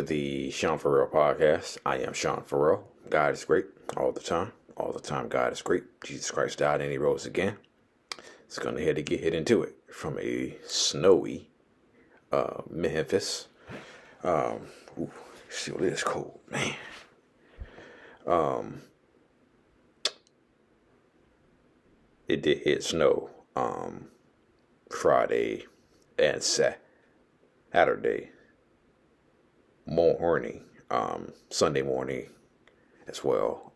to the Sean Farrell podcast. I am Sean Farrell. God is great all the time. All the time, God is great. Jesus Christ died and he rose again. It's going to get hit into it from a snowy Memphis. Ooh, still is cold, man. It did hit snow Friday and Saturday morning, Sunday morning as well.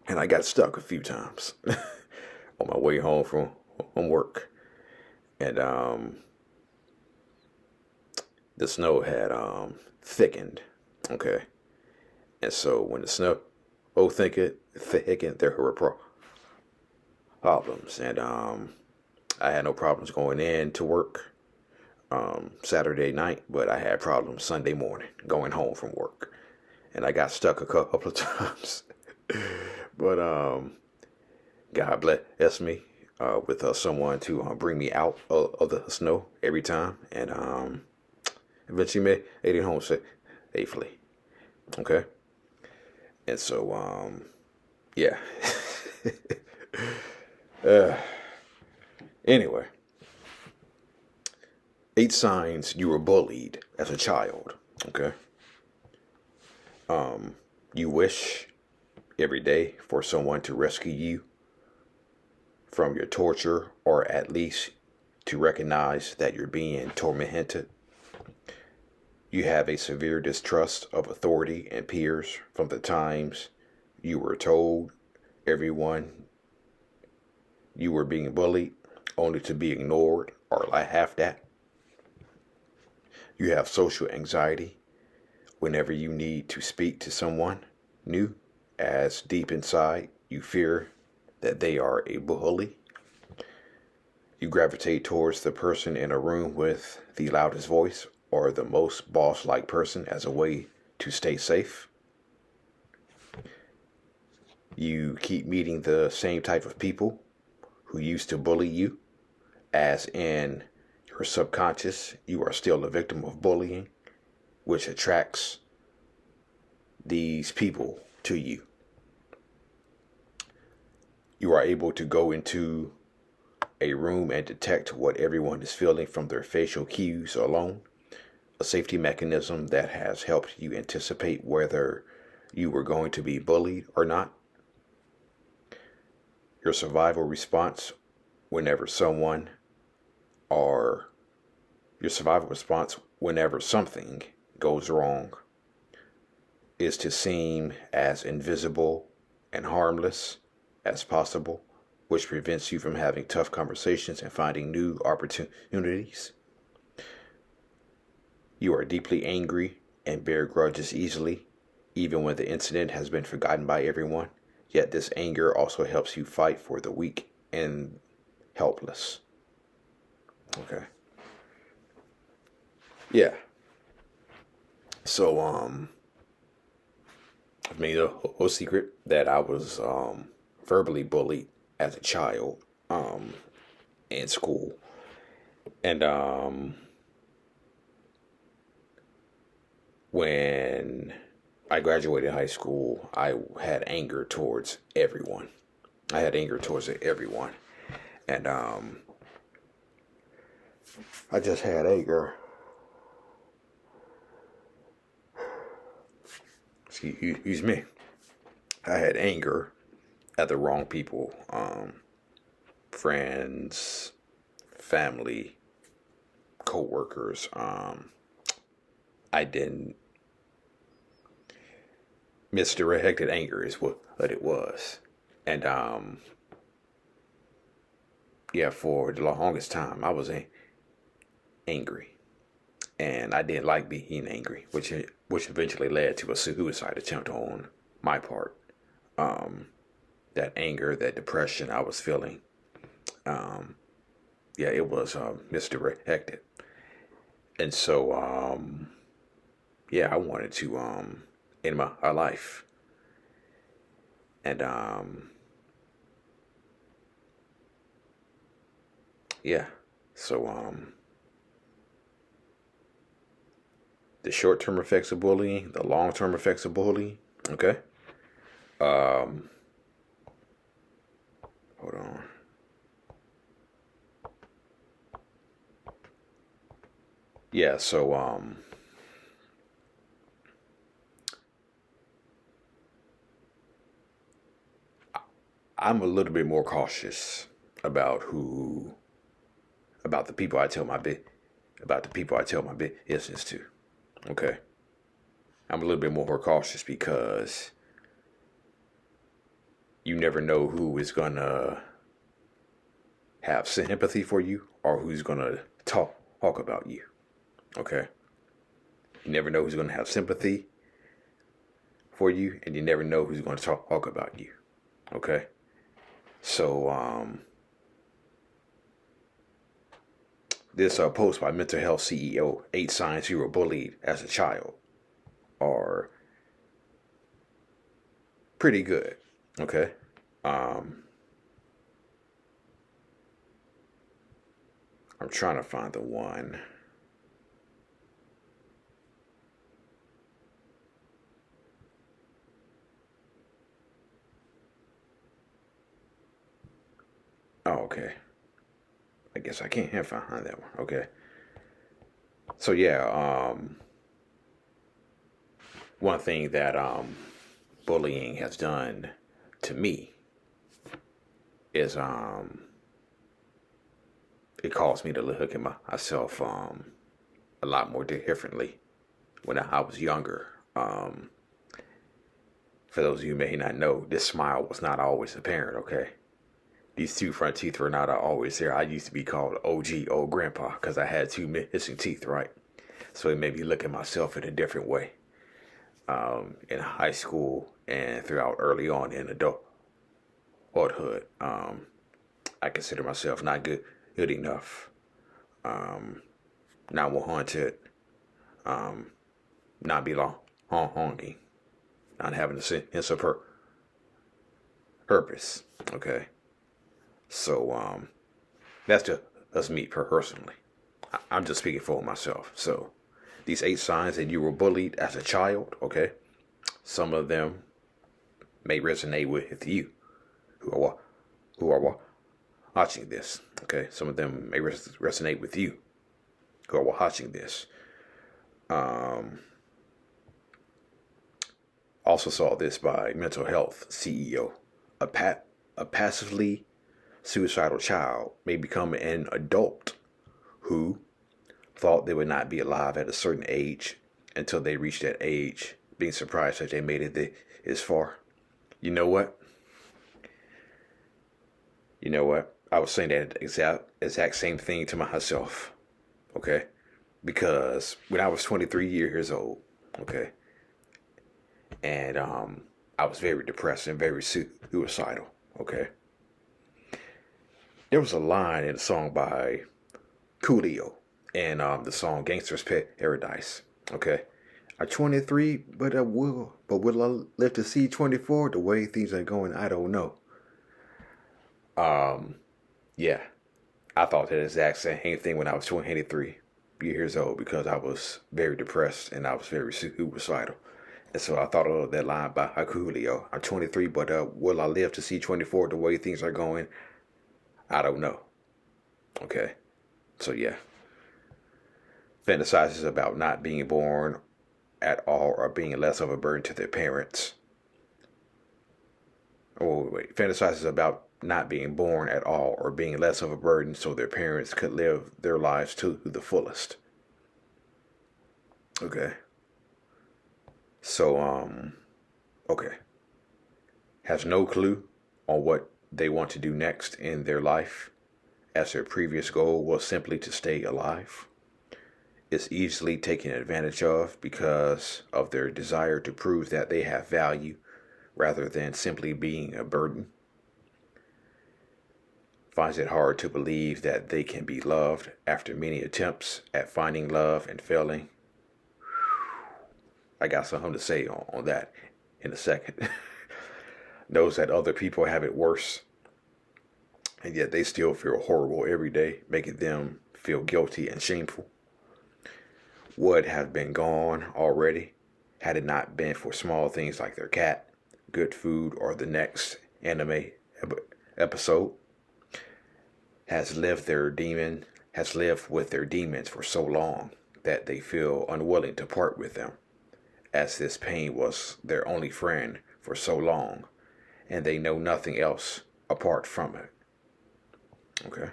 And I got stuck a few times on my way home from work. And the snow had thickened. Okay. And so when the snow thickened, there were problems. And I had no problems going in to work Saturday night, but I had problems Sunday morning going home from work. And I got stuck a couple of times. But God bless me with someone to bring me out of the snow every time. And eventually made it home safely. Okay. And so, yeah. Anyway, 8 signs you were bullied as a child. Okay. You wish every day for someone to rescue you from your torture, or at least to recognize that you're being tormented. You have a severe distrust of authority and peers from the times you were told everyone you were being bullied, only to be ignored or laughed at. You have social anxiety whenever you need to speak to someone new, as deep inside you fear that they are a bully. You gravitate towards the person in a room with the loudest voice or the most boss-like person as a way to stay safe. You keep meeting the same type of people who used to bully you, as in your subconscious, you are still a victim of bullying, which attracts these people to you. You are able to go into a room and detect what everyone is feeling from their facial cues alone, a safety mechanism that has helped you anticipate whether you were going to be bullied or not. Your survival response whenever someone or your survival response whenever something goes wrong is to seem as invisible and harmless as possible, which prevents you from having tough conversations and finding new opportunities. You are deeply angry and bear grudges easily, even when the incident has been forgotten by everyone. Yet this anger also helps you fight for the weak and helpless. Okay. Yeah. So, I made a whole secret that I was verbally bullied as a child in school. And when I graduated high school, I had anger towards everyone. And I just had anger. Excuse me. I had anger at the wrong people. Friends, family, co-workers. I didn't. Misdirected anger is what it was. And yeah, for the longest time I was angry, and I didn't like being angry, which eventually led to a suicide attempt on my part. That anger, that depression I was feeling, yeah, it was misdirected. And so yeah, I wanted to end my life. And yeah, so the short-term effects of bullying, the long-term effects of bullying. Okay. Um, Hold on. Yeah. So I'm a little bit more cautious about who about the people I tell my bit about the people I tell my business to. Okay. I'm a little bit more cautious because you never know who is gonna have sympathy for you or who's gonna talk about you. Okay. You never know who's gonna have sympathy for you, and you never know who's gonna talk about you. Okay. So this post by mental health CEO, 8 signs you were bullied as a child, are pretty good. Okay. Um, I'm trying to find the one. Oh, okay. I guess I can't find that one. Okay. So yeah, one thing that bullying has done to me is it caused me to look at myself a lot more differently when I was younger. For those of you who may not know, this smile was not always apparent. Okay. These two front teeth were not always there. I used to be called OG, old grandpa, because I had two missing teeth, right? So it made me look at myself in a different way. In high school and throughout early on in adulthood, I consider myself not good enough, not wanted, not belonging, not having a sense of purpose. Okay, so that's me personally. I'm just speaking for myself. So these 8 signs that you were bullied as a child. Okay, some of them may resonate with you who are who are watching this. Okay, some of them may resonate with you who are watching this. Um, Also saw this by mental health CEO. A passively suicidal child may become an adult who thought they would not be alive at a certain age until they reached that age, being surprised that they made it this far. You know what? You know what? I was saying that exact same thing to myself. Okay, because when I was 23 years old, okay, and I was very depressed and very suicidal. Okay, there was a line in a song by Coolio, and the song "Gangster's Paradise." Okay, I'm 23, but will I live to see 24? The way things are going, I don't know. Um, yeah, I thought that exact same thing when I was 23 years old because I was very depressed and I was very suicidal. And so I thought of that line by Coolio. I'm 23, but will I live to see 24? The way things are going, I don't know. Okay, so yeah, fantasizes about not being born at all or being less of a burden to their parents. Oh, wait, fantasizes about not being born at all or being less of a burden so their parents could live their lives to the fullest. Okay. So, okay. Has no clue on what they want to do next in their life, as their previous goal was simply to stay alive. Is easily taken advantage of because of their desire to prove that they have value rather than simply being a burden. Finds it hard to believe that they can be loved after many attempts at finding love and failing. I got something to say on that in a second. Knows that other people have it worse, and yet they still feel horrible every day, making them feel guilty and shameful. would have been gone already had it not been for small things like their cat, good food, or the next anime episode. Has lived with their demons for so long that they feel unwilling to part with them, as this pain was their only friend for so long, and they know nothing else apart from it. Okay.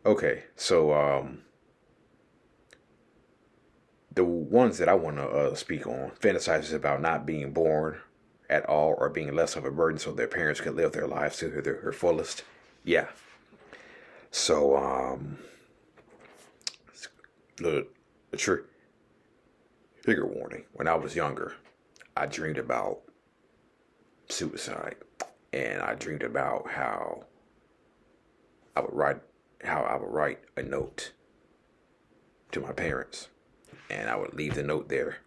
Okay, so the ones that I want to speak on fantasizes about not being born at all or being less of a burden so their parents could live their lives to their fullest. Yeah. So, the, the trigger warning. When I was younger, I dreamed about suicide, and I dreamed about I would write how I would write a note to my parents, and I would leave the note there.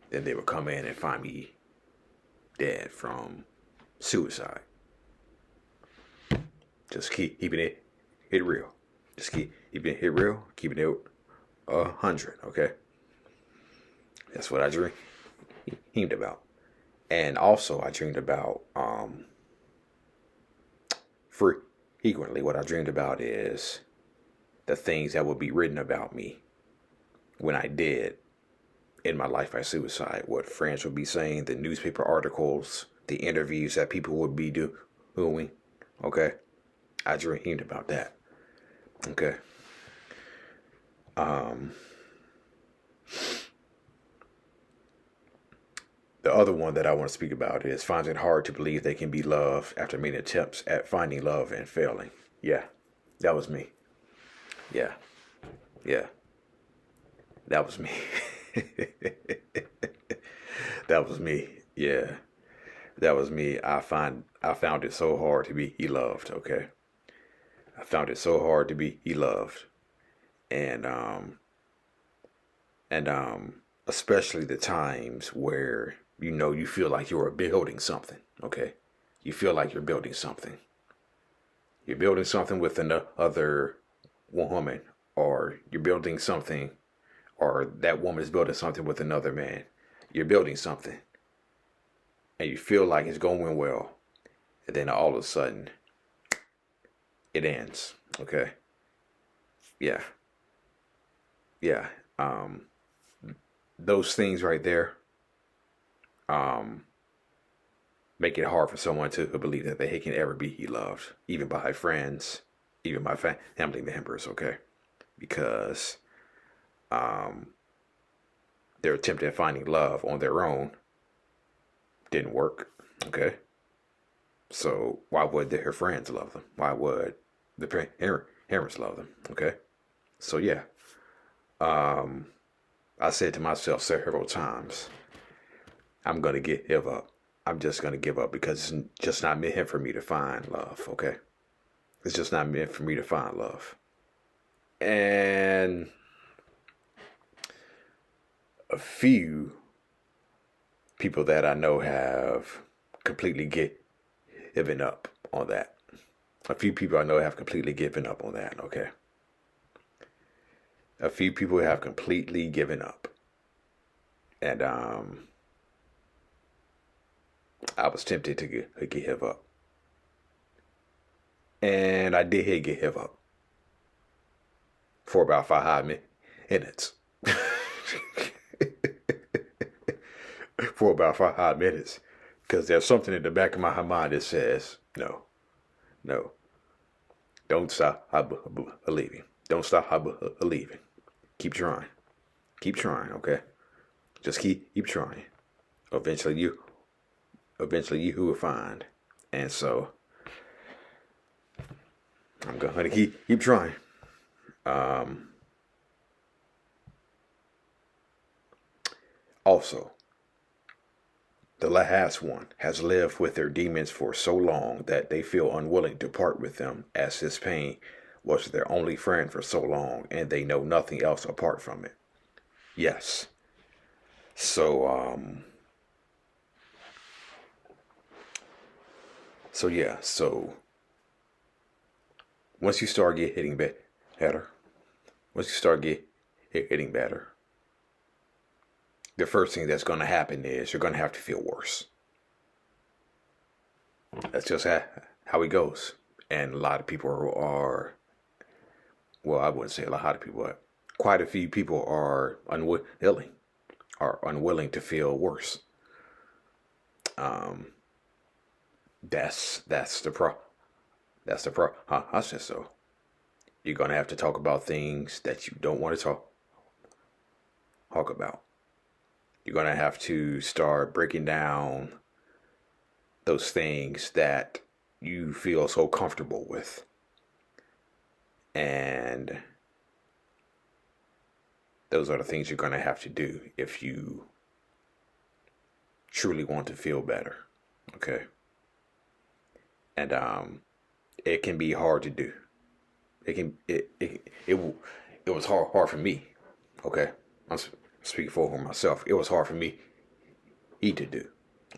Then they would come in and find me dead from suicide. Just keeping it real. Just keeping it real. Keeping it 100. Okay, that's what I dreamed about. And also, I dreamed about frequently. What I dreamed about is the things that would be written about me when I did in my life by suicide. What friends would be saying, the newspaper articles, the interviews that people would be doing. Okay, I dreamed about that. Okay. Um, the other one that I want to speak about is finds it hard to believe they can be loved after many attempts at finding love and failing. Yeah, that was me. Yeah, yeah, that was me. That was me. Yeah, that was me. I found it so hard to be loved. Okay, I found it so hard to be loved, and especially the times where you feel like you're building something. Okay, you feel like you're building something. You're building something with another woman, or you're building something, or that woman is building something with another man. You're building something, and you feel like it's going well, and then all of a sudden, it ends. Okay, yeah, yeah. Those things right there, um, make it hard for someone to believe that they can ever be loved, even by friends, even by family members. Okay, because um, their attempt at finding love on their own didn't work. Okay, so why would their friends love them? Why would the parents love them? Okay, so yeah, um, I said to myself several times, I'm gonna give up. I'm just gonna give up because it's just not meant for me to find love. Okay, it's just not meant for me to find love. And a few people that I know have completely given up on that. A few people I know have completely given up on that. Okay, a few people have completely given up, and I was tempted to give up, and I did give up for about 5 minutes. For about 5 minutes, because there's something in the back of my mind that says, no, no, don't stop believing. Don't stop believing. Keep trying. Keep trying, okay? Just keep trying. Eventually you will find. And so I'm going to keep trying. Also, the last one has lived with their demons for so long that they feel unwilling to part with them, as his pain was their only friend for so long, and they know nothing else apart from it. Yes. So, So yeah, so once you start getting better, once you start getting better, the first thing that's going to happen is you're going to have to feel worse. That's just how it goes. And a lot of people are, well, I wouldn't say a lot of people, but quite a few people are unwilling to feel worse. Um, that's the pro. That's the pro. I said so. You're gonna have to talk about things that you don't want to talk about. You're gonna have to start breaking down those things that you feel so comfortable with, and those are the things you're gonna have to do if you truly want to feel better. Okay, and it can be hard to do. It was hard for me. Okay, I'm speaking for myself. It was hard for me to do.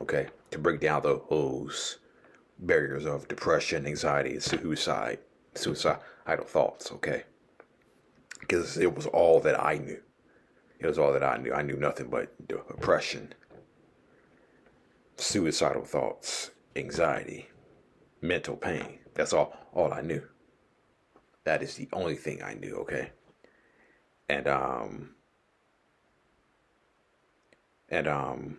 Okay, to break down those barriers of depression, anxiety, suicidal thoughts. Okay, because it was all that I knew. It was all that I knew. I knew nothing but depression, suicidal thoughts, anxiety, mental pain. That's all I knew. That is the only thing I knew. Okay, and and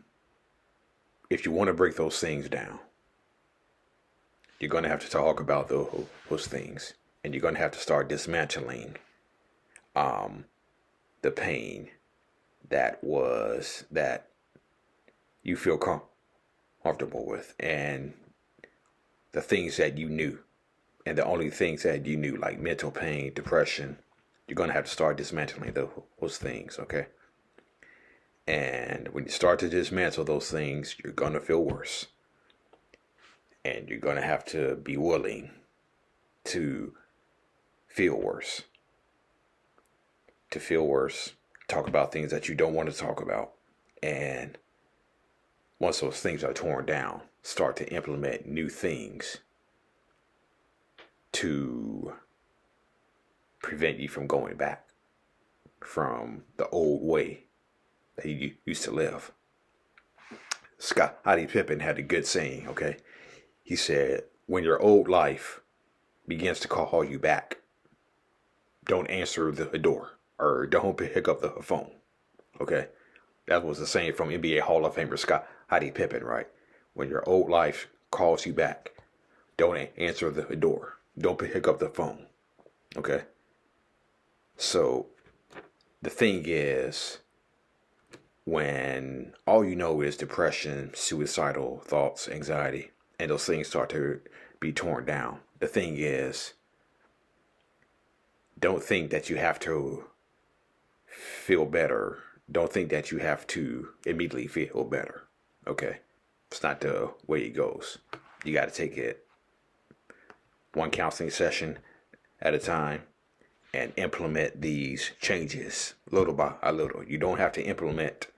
if you want to break those things down, you're going to have to talk about those things, and you're going to have to start dismantling um, the pain that you feel comfortable with, and the things that you knew, and the only things that you knew, like mental pain, depression. You're going to have to start dismantling those things. Okay. And when you start to dismantle those things, you're going to feel worse. And you're going to have to be willing to feel worse. To feel worse. Talk about things that you don't want to talk about. And once those things are torn down, start to implement new things to prevent you from going back from the old way that you used to live. Scottie Pippen had a good saying, okay? He said, when your old life begins to call you back, don't answer the door or don't pick up the phone, okay? That was the saying from NBA Hall of Famer Scottie Pippen, right? When your old life calls you back, don't answer the door. Don't pick up the phone, okay? So the thing is, when all you know is depression, suicidal thoughts, anxiety, and those things start to be torn down, the thing is, don't think that you have to feel better. Don't think that you have to immediately feel better. Okay? It's not the way it goes. You got to take it one counseling session at a time and implement these changes little by little. You don't have to implement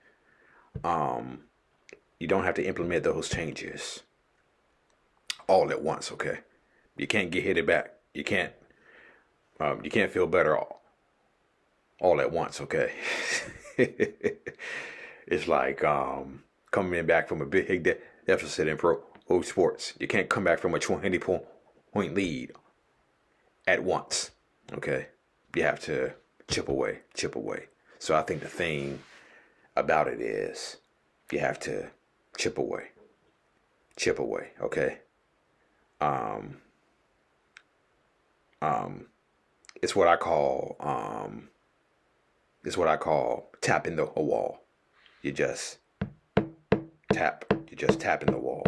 those changes all at once, okay? You can't get hit it back. You can't feel better all at once, okay? It's like coming back from a big deficit in pro sports. You can't come back from a 20-point lead at once, okay? You have to chip away. So I think the thing about it is you have to chip away, okay? Um, um, it's what I call tapping the wall. You just tapping the wall.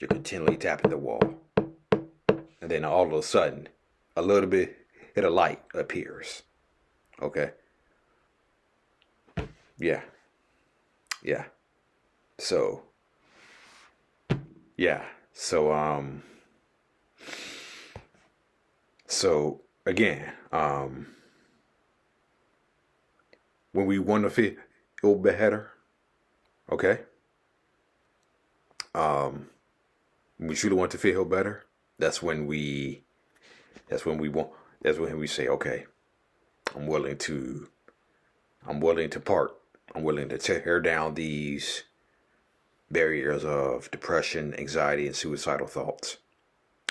You're continually tapping the wall, and then all of a sudden, a little bit of light appears. Okay. Yeah. Yeah. So. Yeah. So again, when we want to feel better, okay, When we truly want to feel better, that's when we that's when we want that's when we say, okay, I'm willing to I'm willing to part. I'm willing to tear down these barriers of depression, anxiety, and suicidal thoughts.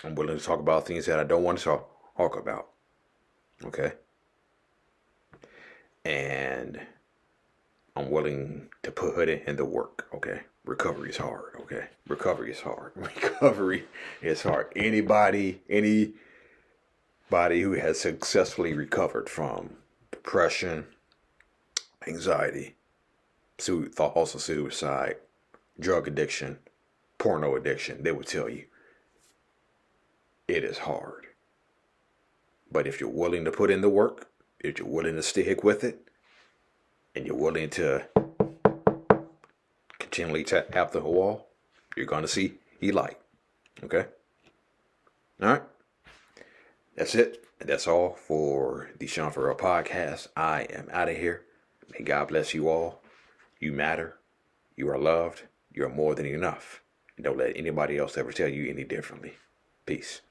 I'm willing to talk about things that I don't want to talk about. Okay? And I'm willing to put it in the work. Okay? Recovery is hard. Okay? Recovery is hard. Recovery is hard. Anybody who has successfully recovered from depression, anxiety, thoughts of suicide, drug addiction, porno addiction, they will tell you it is hard. But if you're willing to put in the work, if you're willing to stick with it, and you're willing to continually tap the wall, you're going to see light. Okay? All right? That's it. And that's all for the Sean Farrell podcast. I am out of here. May God bless you all. You matter. You are loved. You are more than enough. And don't let anybody else ever tell you any differently. Peace.